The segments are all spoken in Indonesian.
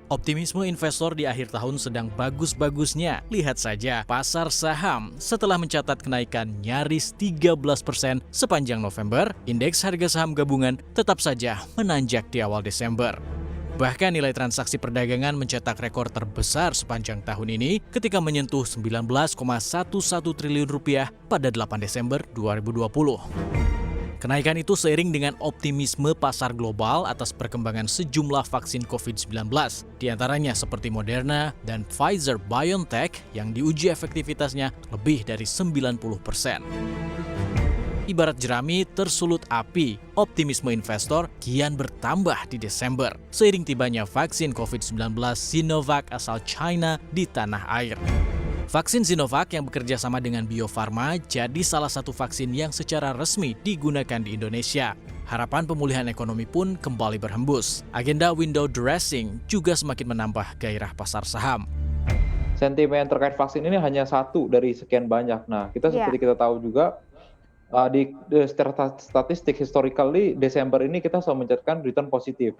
Optimisme investor di akhir tahun sedang bagus-bagusnya. Lihat saja pasar saham setelah mencatat kenaikan nyaris 13% sepanjang November, indeks harga saham gabungan tetap saja menanjak di awal Desember. Bahkan nilai transaksi perdagangan mencetak rekor terbesar sepanjang tahun ini ketika menyentuh 19,11 triliun rupiah pada 8 Desember 2020. Kenaikan itu seiring dengan optimisme pasar global atas perkembangan sejumlah vaksin COVID-19, diantaranya seperti Moderna dan Pfizer-BioNTech yang diuji efektivitasnya lebih dari 90%. Ibarat jerami tersulut api, optimisme investor kian bertambah di Desember, seiring tibanya vaksin COVID-19 Sinovac asal China di tanah air. Vaksin Sinovac yang bekerja sama dengan Bio Farma jadi salah satu vaksin yang secara resmi digunakan di Indonesia. Harapan pemulihan ekonomi pun kembali berhembus. Agenda window dressing juga semakin menambah gairah pasar saham. Sentimen terkait vaksin ini hanya satu dari sekian banyak. Nah, seperti kita tahu juga, di statistik historically Desember ini kita selalu mencatatkan return positif.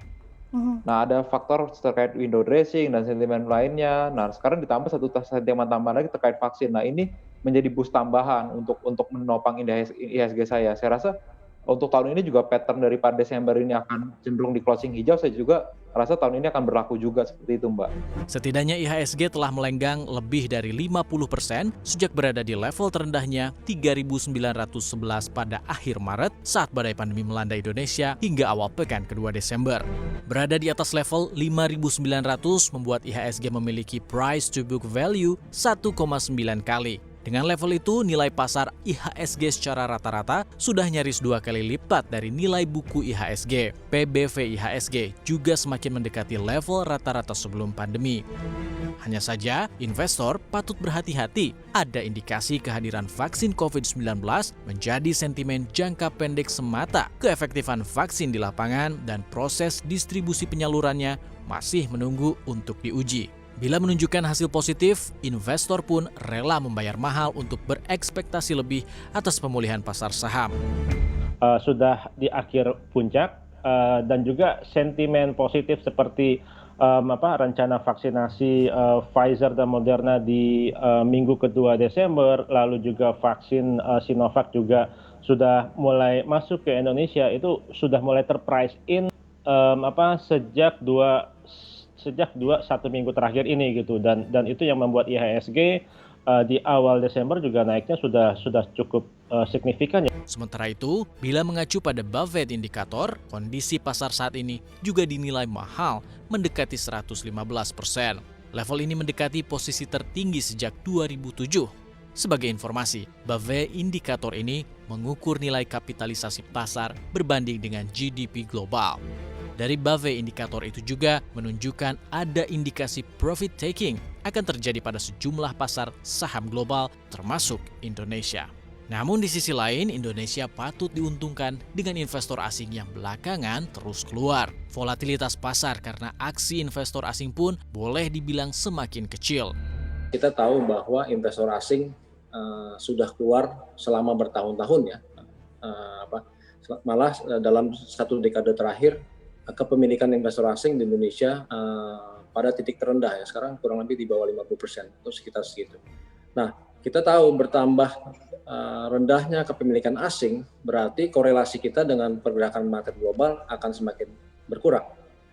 Nah, ada faktor terkait window dressing dan sentimen lainnya. Nah, sekarang ditambah satu sentimen tambahan lagi terkait vaksin. Nah, ini menjadi boost tambahan untuk menopang IHSG saya. Saya rasa untuk tahun ini juga pattern daripada Desember ini akan cenderung di closing hijau. Saya juga rasa tahun ini akan berlaku juga seperti itu, Mbak. Setidaknya IHSG telah melenggang lebih dari 50% sejak berada di level terendahnya 3.911 pada akhir Maret saat badai pandemi melanda Indonesia hingga awal pekan kedua Desember. Berada di atas level 5.900 membuat IHSG memiliki price to book value 1,9 kali. Dengan level itu, nilai pasar IHSG secara rata-rata sudah nyaris 2 kali lipat dari nilai buku IHSG. PBV IHSG juga semakin mendekati level rata-rata sebelum pandemi. Hanya saja, investor patut berhati-hati. Ada indikasi kehadiran vaksin COVID-19 menjadi sentimen jangka pendek semata. Keefektifan vaksin di lapangan dan proses distribusi penyalurannya masih menunggu untuk diuji. Bila menunjukkan hasil positif, investor pun rela membayar mahal untuk berekspektasi lebih atas pemulihan pasar saham. Sudah di akhir puncak dan juga sentimen positif seperti rencana vaksinasi Pfizer dan Moderna di minggu kedua Desember, lalu juga vaksin Sinovac juga sudah mulai masuk ke Indonesia, itu sudah mulai terprice in sejak satu minggu terakhir ini gitu, dan itu yang membuat IHSG di awal Desember juga naiknya sudah cukup signifikan ya. Sementara itu, bila mengacu pada Buffett indikator, kondisi pasar saat ini juga dinilai mahal, mendekati 115%. Level ini mendekati posisi tertinggi sejak 2007. Sebagai informasi, Buffett indikator ini mengukur nilai kapitalisasi pasar berbanding dengan GDP global. Dari Buffett indikator itu juga menunjukkan ada indikasi profit taking akan terjadi pada sejumlah pasar saham global termasuk Indonesia. Namun di sisi lain, Indonesia patut diuntungkan dengan investor asing yang belakangan terus keluar. Volatilitas pasar karena aksi investor asing pun boleh dibilang semakin kecil. Kita tahu bahwa investor asing sudah keluar selama bertahun-tahun ya. Malah dalam satu dekade terakhir, kepemilikan investor asing di Indonesia pada titik terendah ya, sekarang kurang lebih di bawah 50% atau sekitar segitu. Nah, kita tahu bertambah rendahnya kepemilikan asing berarti korelasi kita dengan pergerakan market global akan semakin berkurang.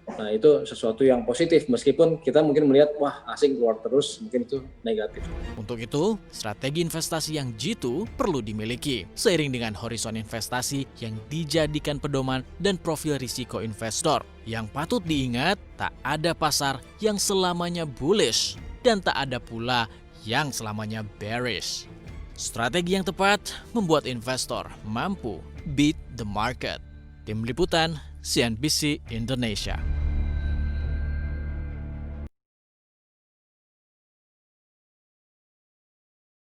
Nah, itu sesuatu yang positif meskipun kita mungkin melihat wah asing keluar terus, mungkin itu negatif. Untuk itu, strategi investasi yang jitu perlu dimiliki seiring dengan horizon investasi yang dijadikan pedoman dan profil risiko investor. Yang patut diingat, tak ada pasar yang selamanya bullish dan tak ada pula yang selamanya bearish. Strategi yang tepat membuat investor mampu beat the market. Tim Liputan CNBC Indonesia.